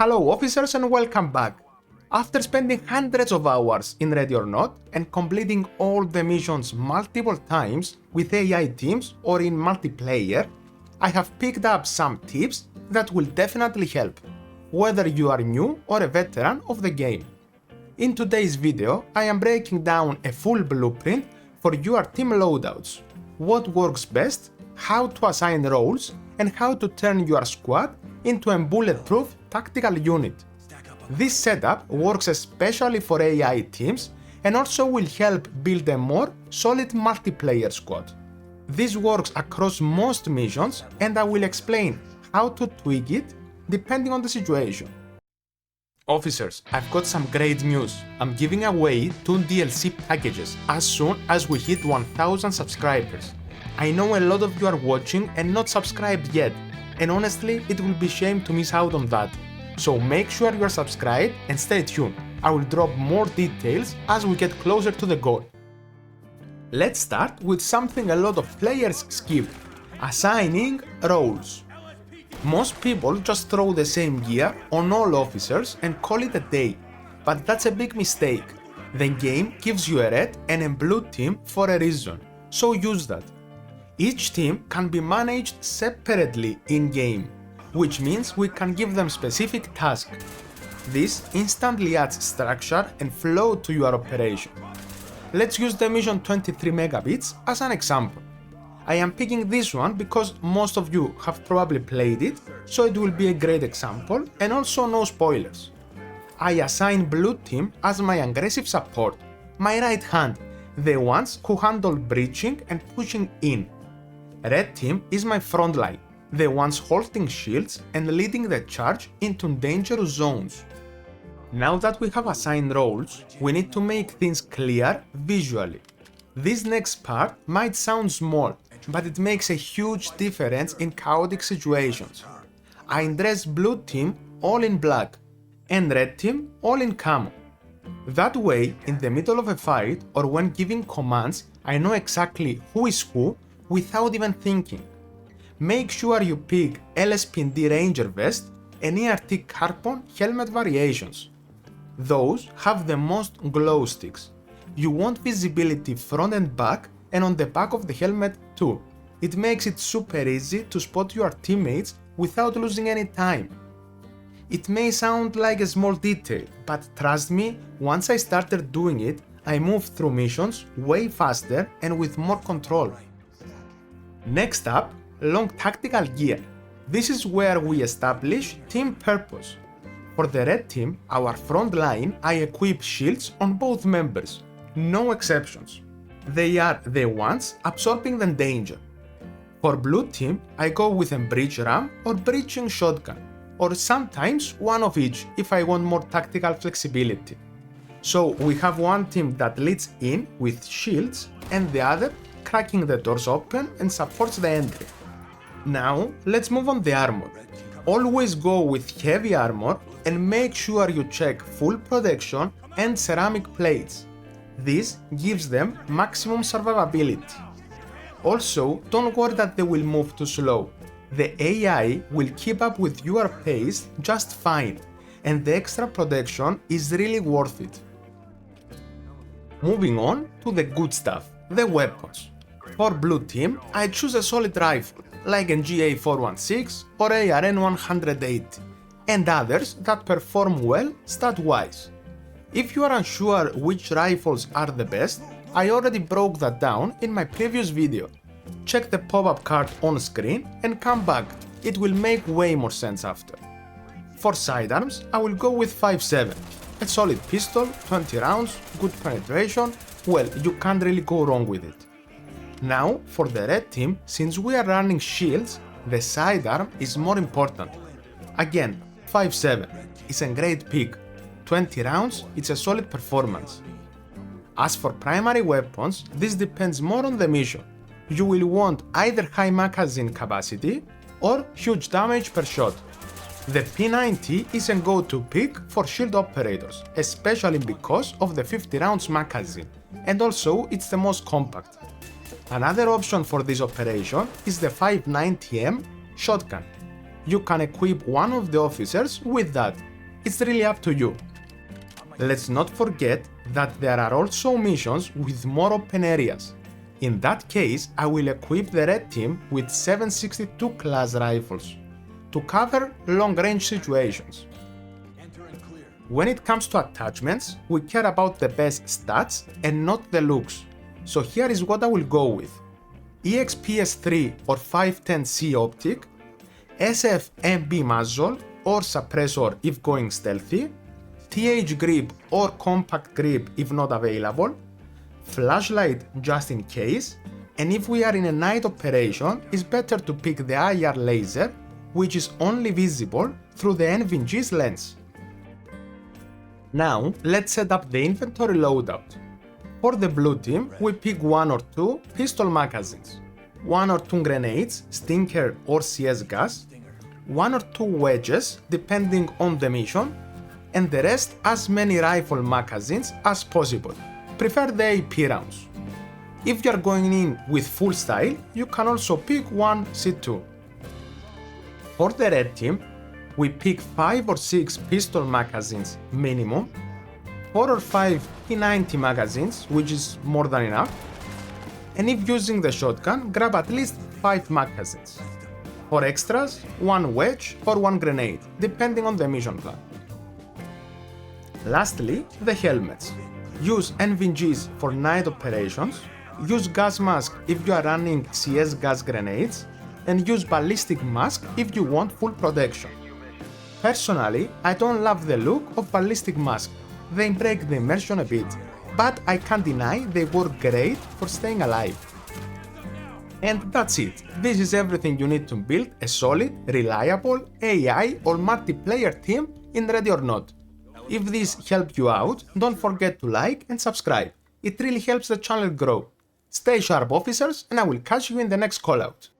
Hello officers and welcome back! After spending hundreds of hours in Ready or Not and completing all the missions multiple times with AI teams or in multiplayer, I have picked up some tips that will definitely help, whether you are new or a veteran of the game. In today's video, I am breaking down a full blueprint for your team loadouts, what works best, how to assign roles, and how to turn your squad into a bulletproof tactical unit. This setup works especially for AI teams and also will help build a more solid multiplayer squad. This works across most missions and I will explain how to tweak it depending on the situation. Officers, I've got some great news. I'm giving away 2 DLC packages as soon as we hit 1000 subscribers. I know a lot of you are watching and not subscribed yet, and honestly, it will be shame to miss out on that. So make sure you are subscribed and stay tuned. I will drop more details as we get closer to the goal. Let's start with something a lot of players skip: assigning roles. Most people just throw the same gear on all officers and call it a day, but that's a big mistake. The game gives you a red and a blue team for a reason, so use that. Each team can be managed separately in-game, which means we can give them specific tasks. This instantly adds structure and flow to your operation. Let's use the mission 23 megabits as an example. I am picking this one because most of you have probably played it, so it will be a great example and also no spoilers. I assign blue team as my aggressive support, my right hand, the ones who handle breaching and pushing in. Red team is my front line, the ones holding shields and leading the charge into dangerous zones. Now that we have assigned roles, we need to make things clear visually. This next part might sound small, but it makes a huge difference in chaotic situations. I dress blue team all in black and red team all in camo. That way, in the middle of a fight or when giving commands, I know exactly who is who without even thinking. Make sure you pick LSPD Ranger Vest and ERT Carbon helmet variations. Those have the most glow sticks. You want visibility front and back and on the back of the helmet too. It makes it super easy to spot your teammates without losing any time. It may sound like a small detail, but trust me, once I started doing it, I moved through missions way faster and with more control. Next up, long tactical gear. This is where we establish team purpose. For the red team, our front line, I equip shields on both members. No exceptions. They are the ones absorbing the danger. For blue team, I go with a breach ram or breaching shotgun, or sometimes one of each if I want more tactical flexibility. So we have one team that leads in with shields and the other cracking the doors open and supports the entry. Now let's move on the armor. Always go with heavy armor and make sure you check full protection and ceramic plates. This gives them maximum survivability. Also, don't worry that they will move too slow. The AI will keep up with your pace just fine, and the extra protection is really worth it. Moving on to the good stuff, the weapons. For blue team, I choose a solid rifle, like an GA416 or ARN 180, and others that perform well stat-wise. If you are unsure which rifles are the best, I already broke that down in my previous video. Check the pop-up card on screen and come back, it will make way more sense after. For sidearms, I will go with 5.7, a solid pistol, 20 rounds, good penetration, well, you can't really go wrong with it. Now, for the red team, since we are running shields, the sidearm is more important. Again, 5.7 is a great pick. 20 rounds, it's a solid performance. As for primary weapons, this depends more on the mission. You will want either high magazine capacity or huge damage per shot. The P90 is a go-to pick for shield operators, especially because of the 50 rounds magazine, and also it's the most compact. Another option for this operation is the 590M shotgun. you can equip one of the officers with that. It's really up to you. Let's not forget that there are also missions with more open areas. In that case, I will equip the red team with 7.62 class rifles to cover long-range situations. When it comes to attachments, we care about the best stats and not the looks. So here is what I will go with. EXPS3 or 510C optic, SF-MB muzzle or suppressor if going stealthy, TH grip or compact grip if not available, flashlight just in case, and if we are in a night operation, it's better to pick the IR laser, which is only visible through the NVG's lens. Now, let's set up the inventory loadout. For the blue team, we pick 1 or 2 pistol magazines, 1 or 2 grenades, stinker or CS gas, 1 or 2 wedges depending on the mission, and the rest as many rifle magazines as possible. Prefer the AP rounds. If you are going in with full style, you can also pick 1 C2. For the red team, we pick 5 or 6 pistol magazines minimum, 4 or 5 P90 magazines, which is more than enough, and if using the shotgun, grab at least 5 magazines. For extras, 1 wedge or 1 grenade, depending on the mission plan. Lastly, the helmets. Use NVGs for night operations, use gas mask if you are running CS gas grenades, and use ballistic mask if you want full protection. Personally, I don't love the look of ballistic mask, they break the immersion a bit, but I can't deny they work great for staying alive. And that's it, this is everything you need to build a solid, reliable AI or multiplayer team in Ready or Not. If this helped you out, don't forget to like and subscribe, it really helps the channel grow. Stay sharp officers and I will catch you in the next callout.